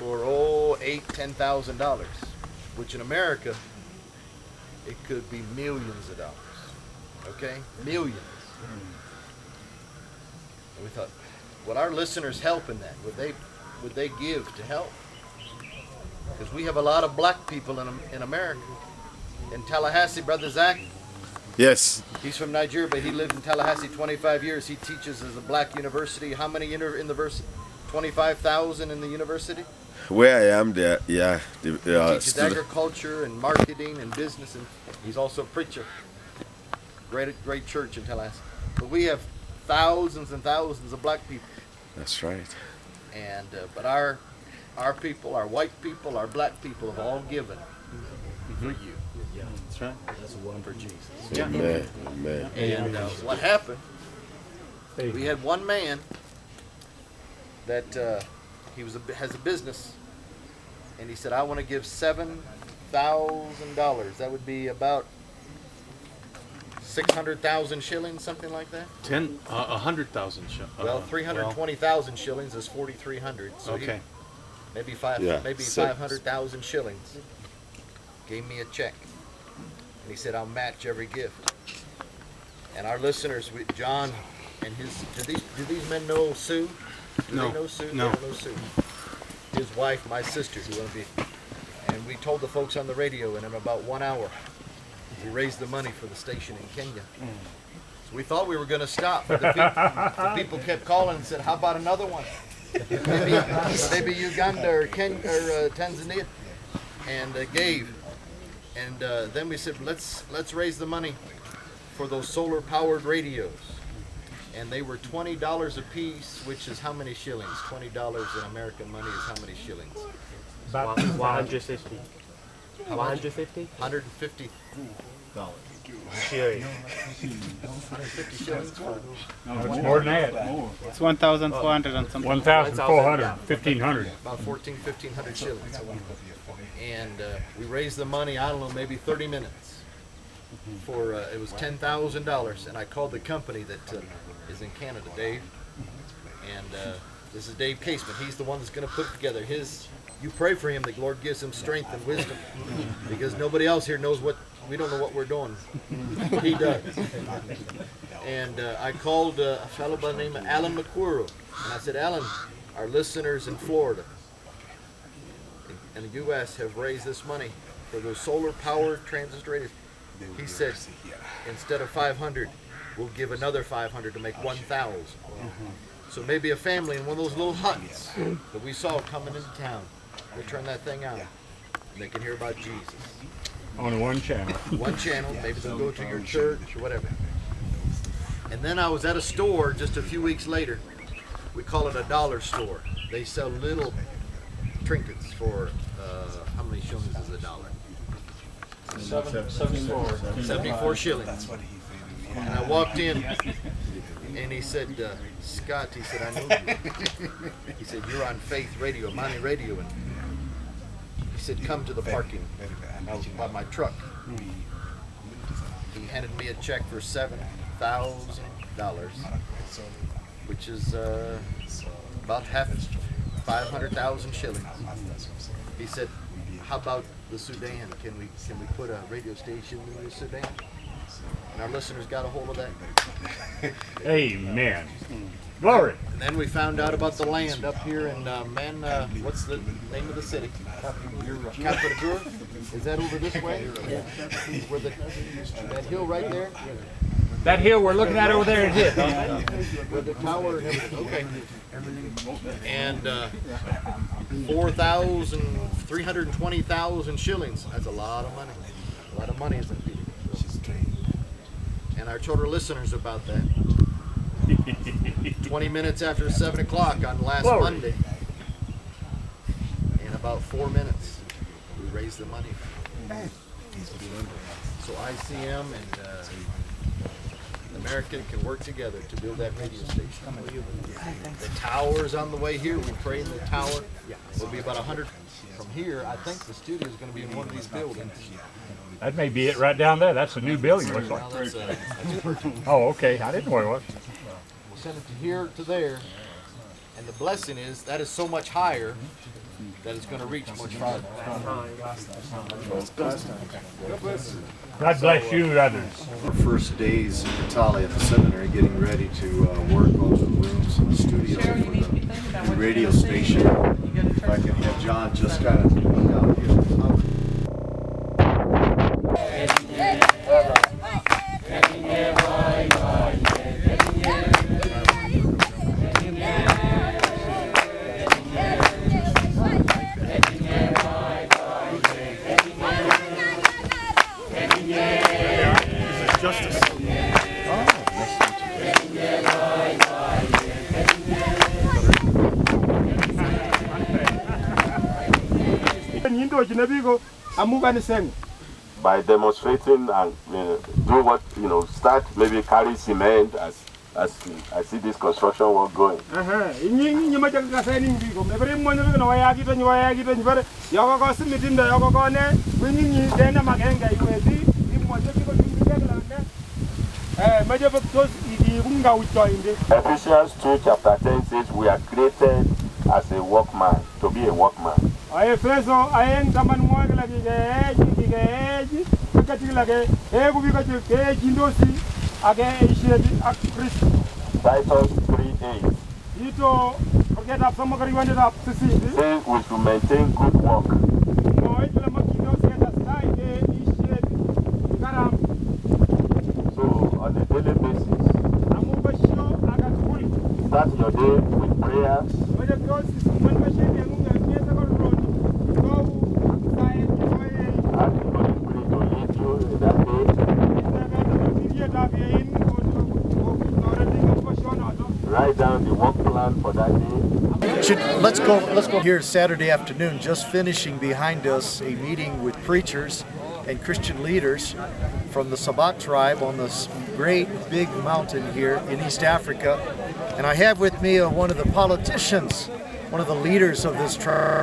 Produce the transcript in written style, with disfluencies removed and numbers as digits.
for $8,000-$10,000, which in America it could be millions of dollars. Okay, millions. And we thought, would our listeners help in that? Would they give to help? Because we have a lot of black people in America. In Tallahassee, Brother Zach. Yes. He's from Nigeria, but he lived in Tallahassee 25 years. He teaches at a black university. How many in the university? 25,000 in the university? Where I am there, yeah. He teaches agriculture and marketing and business, and he's also a preacher. Great church in Tallahassee. But we have thousands and thousands of black people. That's right. And but our people, our white people, our black people have all given for you. Yeah, that's right. That's one for Jesus. Amen. Amen. And what happened? We had one man that has a business, and he said, "I want to give $7,000. That would be about 600,000 shillings, something like that." 100,000. Well, 320,000 shillings is 4,300. So okay. Maybe 500,000 shillings. Gave me a check, and he said, "I'll match every gift." And our listeners, John and his, do these men know Sue? Do they know Sue? No. They don't know Sue. His wife, my sister, who want to be, and we told the folks on the radio, and in about 1 hour, we raised the money for the station in Kenya. So we thought we were going to stop, but the people kept calling and said, "How about another one? Maybe Uganda or Kenya or Tanzania," and gave. And then we said, let's raise the money for those solar-powered radios. And they were $20 a piece, which is how many shillings? $20 in American money is how many shillings? About 150. How much? 150? $150. Shillings. 150 shillings? No, it's more than that. It's 1,400 and something. 1,400, 1,500. About 1,500 shillings. And we raised the money, I don't know, maybe 30 minutes. For it was $10,000, and I called the company that is in Canada, Dave. And this is Dave Caseman. He's the one that's going to put it together. You pray for him that the Lord gives him strength and wisdom, because nobody else here knows we don't know what we're doing. He does. And I called a fellow by the name of Alan McQuirl, and I said, "Alan, our listeners in Florida and the U.S. have raised this money for those solar-powered transistor radios." He said, "Instead of 500, we'll give another 500 to make 1,000. So maybe a family in one of those little huts that we saw coming into town, we'll turn that thing on, and they can hear about Jesus. On one channel. One channel, maybe they'll go to your church or whatever." And then I was at a store just a few weeks later. We call it a dollar store. They sell little trinkets for, how many shillings is a dollar? 74. 74 shillings. And I walked in, and he said, "Scott," he said, "I know you." He said, "You're on Faith Radio, Money Radio." And he said, "Come to the parking by my truck." He handed me a check for $7,000, which is about half, 500,000 shillings. He said, "How about the Sudan? Can we put a radio station in the Sudan?" And our listeners got a hold of that. Amen. Glory. And then we found out about the land up here in what's the name of the city? Capadura. Is that over this way? Where that hill right there? That hill we're looking at over there is it. Where the tower and everything. Okay. And 320,000 shillings. That's a lot of money. A lot of money, isn't it, Peter? And I told our listeners about that. 20 minutes after 7 o'clock on last Monday. In about 4 minutes, we raised the money. So ICM and American can work together to build that radio station. The tower's on the way here. We pray in the tower. It'll be about 100 from here. I think the studio is going to be in one of these buildings. That may be it right down there. That's a new building, looks like. Oh, okay. I didn't know what it was. We'll send it to here to there. And the blessing is that is so much higher that it's going to reach much farther. God bless you, others. Our first days in Italy at the seminary, getting ready to work on the rooms in the studio for the radio station. If I can have John just kind of look out here. By demonstrating and do what, start, maybe carry cement as I see this construction work going. Ephesians 2 chapter 10 says we are created as a workman, to be a workman. Titus 3:8 says we should maintain good work. So on a daily basis, start your day with prayers. Ask the Holy Spirit to lead you in that day. Write down the work plan for that day. Let's go here Saturday afternoon, just finishing behind us a meeting with preachers and Christian leaders from the Sabat tribe on this great big mountain here in East Africa. And I have with me one of the politicians, one of the leaders of this tribe.